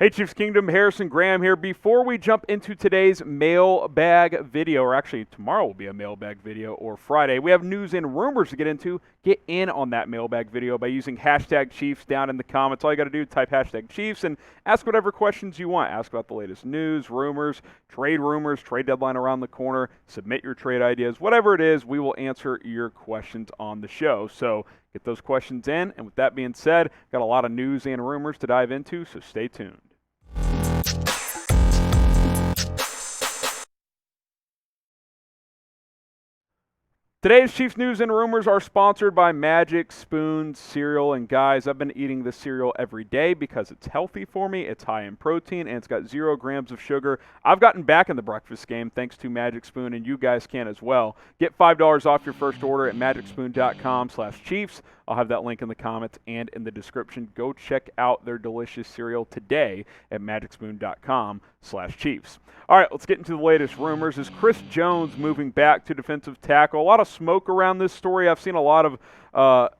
Hey Chiefs Kingdom, Harrison Graham here. Before we jump into today's mailbag video, or actually tomorrow will be a mailbag video, or Friday, we have news and rumors to get into. Get in on that mailbag video by using hashtag Chiefs down in the comments. All you got to do is type hashtag Chiefs and ask whatever questions you want. Ask about the latest news, rumors, trade deadline around the corner, submit your trade ideas, whatever it is, we will answer your questions on the show. So get those questions in, and with that being said, got a lot of news and rumors to dive into, so stay tuned. Today's Chiefs news and rumors are sponsored by Magic Spoon cereal. And guys, I've been eating this cereal every day because it's healthy for me, it's high in protein, and it's got 0 grams of sugar. I've gotten back in the breakfast game thanks to Magic Spoon, and you guys can as well. Get $5 off your first order at magicspoon.com/Chiefs. I'll have that link in the comments and in the description. Go check out their delicious cereal today at magicspoon.com/Chiefs. All right, let's get into the latest rumors. Is Chris Jones moving back to defensive tackle? A lot of smoke around this story. I've seen a lot of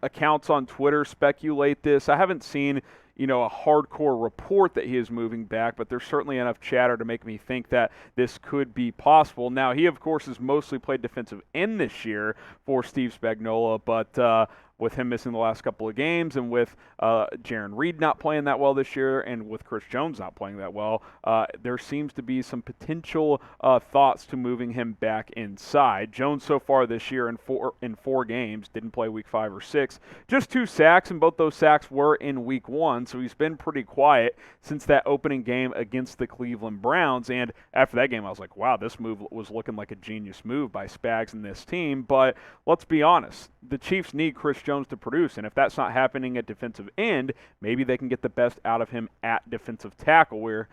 accounts on Twitter speculate this. I haven't seen a hardcore report that he is moving back, but there's certainly enough chatter to make me think that this could be possible. Now, he, of course, has mostly played defensive end this year for Steve Spagnuolo, but with him missing the last couple of games and with Jarran Reed not playing that well this year and with Chris Jones not playing that well, there seems to be some potential thoughts to moving him back inside. Jones so far this year in four games, didn't play week 5 or 6, just 2 sacks, and both those sacks were in week 1, so he's been pretty quiet since that opening game against the Cleveland Browns. And after that game, I was like, wow, this move was looking like a genius move by Spags and this team. But let's be honest, the Chiefs need Chris Jones to produce, and if that's not happening at defensive end, maybe they can get the best out of him at defensive tackle, where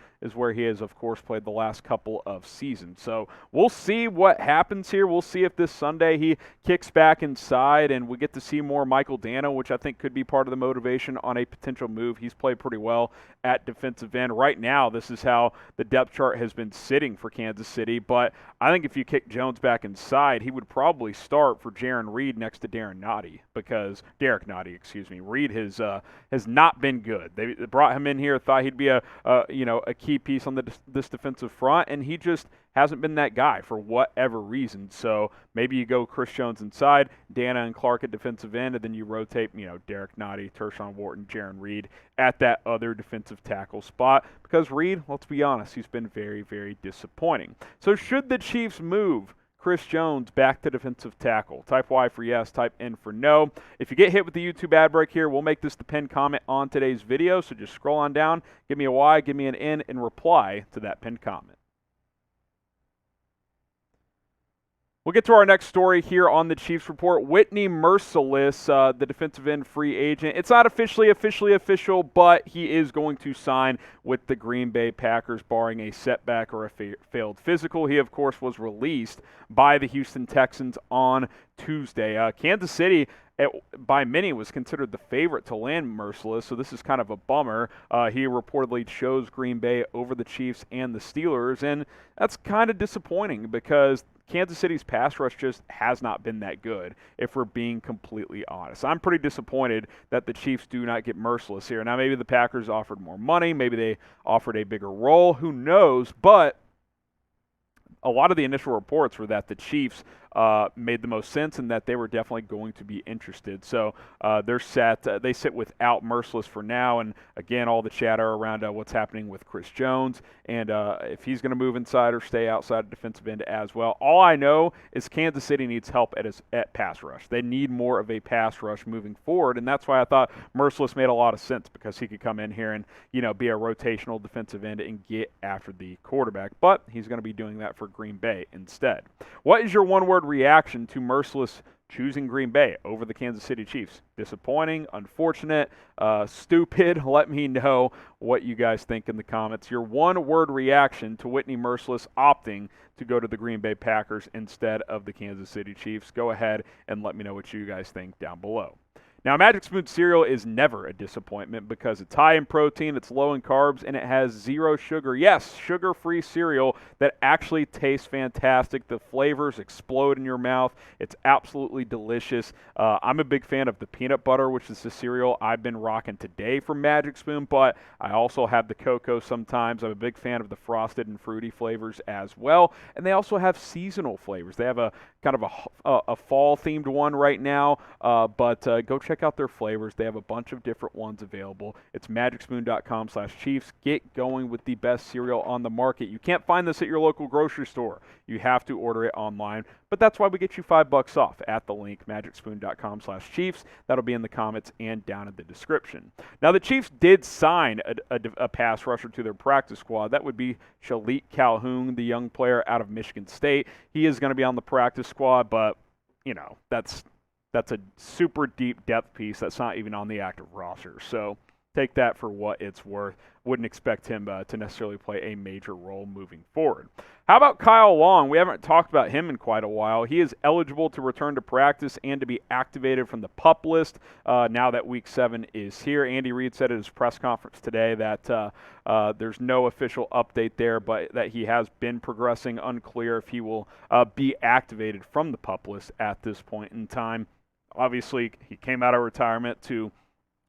he has, of course, played the last couple of seasons. So we'll see what happens here. We'll see if this Sunday he kicks back inside and we get to see more Michael Dano, which I think could be part of the motivation on a potential move. He's played pretty well at defensive end. Right now, this is how the depth chart has been sitting for Kansas City, but I think if you kick Jones back inside, he would probably start for Jarran Reed next to Derek Nottie. Reed has not been good. They brought him in here, thought he'd be a key piece on this defensive front, and he just hasn't been that guy for whatever reason. So maybe you go Chris Jones inside, Dana and Clark at defensive end, and then you rotate, Derek Nottie, Tershawn Wharton, Jarran Reed at that other defensive tackle spot. Because Reed, let's be honest, he's been very, very disappointing. So should the Chiefs move Chris Jones back to defensive tackle? Type Y for yes, type N for no. If you get hit with the YouTube ad break here, we'll make this the pinned comment on today's video. So just scroll on down, give me a Y, give me an N, and reply to that pinned comment. We'll get to our next story here on the Chiefs Report. Whitney Mercilus, the defensive end free agent. It's not officially official, but he is going to sign with the Green Bay Packers, barring a setback or a failed physical. He, of course, was released by the Houston Texans on Tuesday. Kansas City, by many, was considered the favorite to land Mercilus, so this is kind of a bummer. He reportedly chose Green Bay over the Chiefs and the Steelers, and that's kind of disappointing because Kansas City's pass rush just has not been that good, if we're being completely honest. I'm pretty disappointed that the Chiefs do not get Mercilus here. Now, maybe the Packers offered more money. Maybe they offered a bigger role. Who knows? But a lot of the initial reports were that the Chiefs made the most sense and that they were definitely going to be interested. So they're set. They sit without Mercilus for now. And again, all the chatter around what's happening with Chris Jones and if he's going to move inside or stay outside of defensive end as well. All I know is Kansas City needs help at pass rush. They need more of a pass rush moving forward, and that's why I thought Mercilus made a lot of sense, because he could come in here and be a rotational defensive end and get after the quarterback. But he's going to be doing that for Green Bay instead. What is your one-word reaction to Mercilus choosing Green Bay over the Kansas City Chiefs? Disappointing, unfortunate, stupid? Let me know what you guys think in the comments. Your one-word reaction to Whitney Mercilus opting to go to the Green Bay Packers instead of the Kansas City Chiefs. Go ahead and let me know what you guys think down below. Now, Magic Spoon cereal is never a disappointment because it's high in protein, it's low in carbs, and it has zero sugar. Yes, sugar-free cereal that actually tastes fantastic. The flavors explode in your mouth. It's absolutely delicious. I'm a big fan of the peanut butter, which is the cereal I've been rocking today from Magic Spoon, but I also have the cocoa sometimes. I'm a big fan of the frosted and fruity flavors as well, and they also have seasonal flavors. They have a kind of a fall-themed one right now, but go check out their flavors. They have a bunch of different ones available. It's magicspoon.com/Chiefs. Get going with the best cereal on the market. You can't find this at your local grocery store. You have to order it online, but that's why we get you $5 off at the link, magicspoon.com/Chiefs. That'll be in the comments and down in the description. Now, the Chiefs did sign a pass rusher to their practice squad. That would be Shilique Calhoun, the young player out of Michigan State. He is going to be on the practice squad, but, you know, that's a super deep depth piece that's not even on the active roster. So take that for what it's worth. Wouldn't expect him to necessarily play a major role moving forward. How about Kyle Long? We haven't talked about him in quite a while. He is eligible to return to practice and to be activated from the PUP list now that Week 7 is here. Andy Reid said at his press conference today that there's no official update there, but that he has been progressing. Unclear if he will be activated from the PUP list at this point in time. Obviously, he came out of retirement to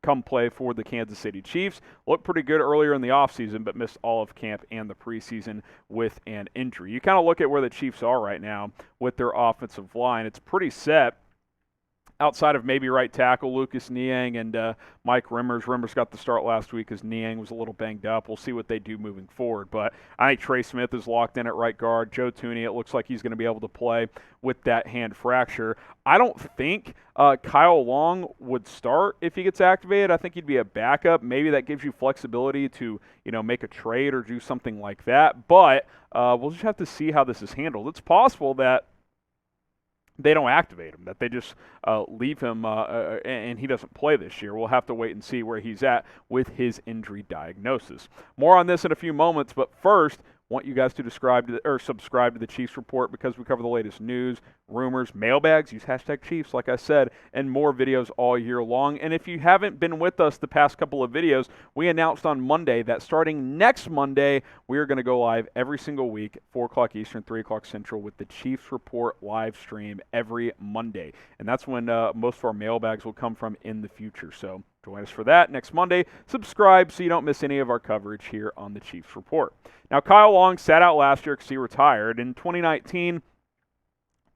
come play for the Kansas City Chiefs. Looked pretty good earlier in the offseason, but missed all of camp and the preseason with an injury. You kind of look at where the Chiefs are right now with their offensive line. It's pretty set. Outside of maybe right tackle Lucas Niang and Mike Rimmers. Rimmers got the start last week because Niang was a little banged up. We'll see what they do moving forward. But I think Trey Smith is locked in at right guard. Joe Thuney, it looks like he's going to be able to play with that hand fracture. I don't think Kyle Long would start if he gets activated. I think he'd be a backup. Maybe that gives you flexibility to, make a trade or do something like that. But we'll just have to see how this is handled. It's possible that they don't activate him, that they just leave him and he doesn't play this year. We'll have to wait and see where he's at with his injury diagnosis. More on this in a few moments, but first, want you guys to subscribe to the Chiefs Report because we cover the latest news, rumors, mailbags, use hashtag Chiefs, like I said, and more videos all year long. And if you haven't been with us the past couple of videos, we announced on Monday that starting next Monday, we are going to go live every single week, 4 o'clock Eastern, 3 o'clock Central, with the Chiefs Report live stream every Monday. And that's when most of our mailbags will come from in the future. So join us for that next Monday. Subscribe so you don't miss any of our coverage here on the Chiefs Report. Now, Kyle Long sat out last year because he retired. In 2019,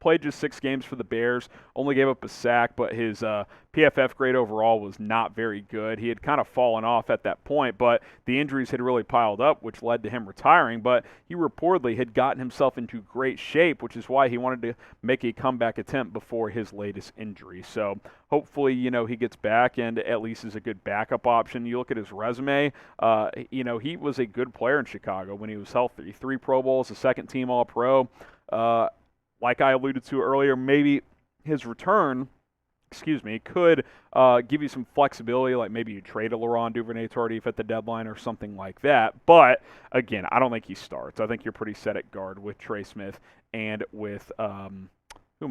played just 6 games for the Bears, only gave up a sack, but his PFF grade overall was not very good. He had kind of fallen off at that point, but the injuries had really piled up, which led to him retiring. But he reportedly had gotten himself into great shape, which is why he wanted to make a comeback attempt before his latest injury. So hopefully, he gets back and at least is a good backup option. You look at his resume, he was a good player in Chicago when he was healthy. 3 Pro Bowls, a second-team All-Pro. Like I alluded to earlier, maybe his return, could give you some flexibility, like maybe you trade a Laurent Duvernay-Tardif at the deadline or something like that. But, again, I don't think he starts. I think you're pretty set at guard with Trey Smith and with, who am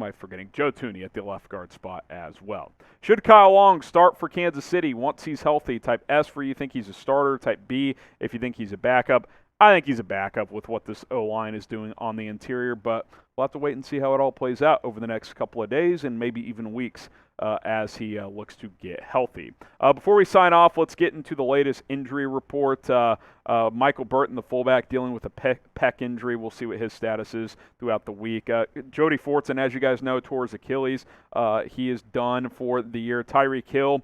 I forgetting? Joe Thuney at the left guard spot as well. Should Kyle Long start for Kansas City once he's healthy? Type S for you think he's a starter. Type B if you think he's a backup. I think he's a backup with what this O-line is doing on the interior, but we'll have to wait and see how it all plays out over the next couple of days and maybe even weeks as he looks to get healthy. Before we sign off, let's get into the latest injury report. Michael Burton, the fullback, dealing with a pec injury. We'll see what his status is throughout the week. Jody Fortson, as you guys know, tore his Achilles. He is done for the year. Tyreek Hill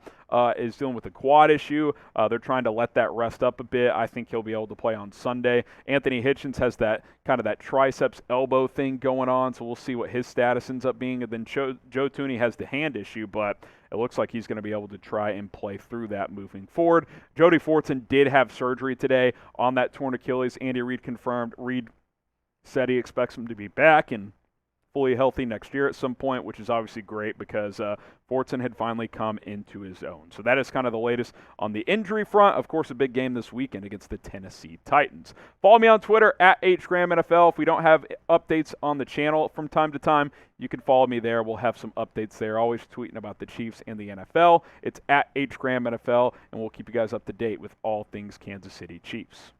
is dealing with a quad issue. They're trying to let that rest up a bit. I think he'll be able to play on Sunday. Anthony Hitchens has that triceps elbow thing going on, so we'll see what his status ends up being. And then Joe Thuney has the hand issue, but it looks like he's going to be able to try and play through that moving forward. Jody Fortson did have surgery today on that torn Achilles. Andy Reid confirmed. Reid said he expects him to be back, and fully healthy next year at some point, which is obviously great because Fortson had finally come into his own. So that is kind of the latest on the injury front. Of course, a big game this weekend against the Tennessee Titans. Follow me on Twitter at HGrahamNFL. If we don't have updates on the channel from time to time, you can follow me there. We'll have some updates there. Always tweeting about the Chiefs and the NFL. It's at HGrahamNFL, and we'll keep you guys up to date with all things Kansas City Chiefs.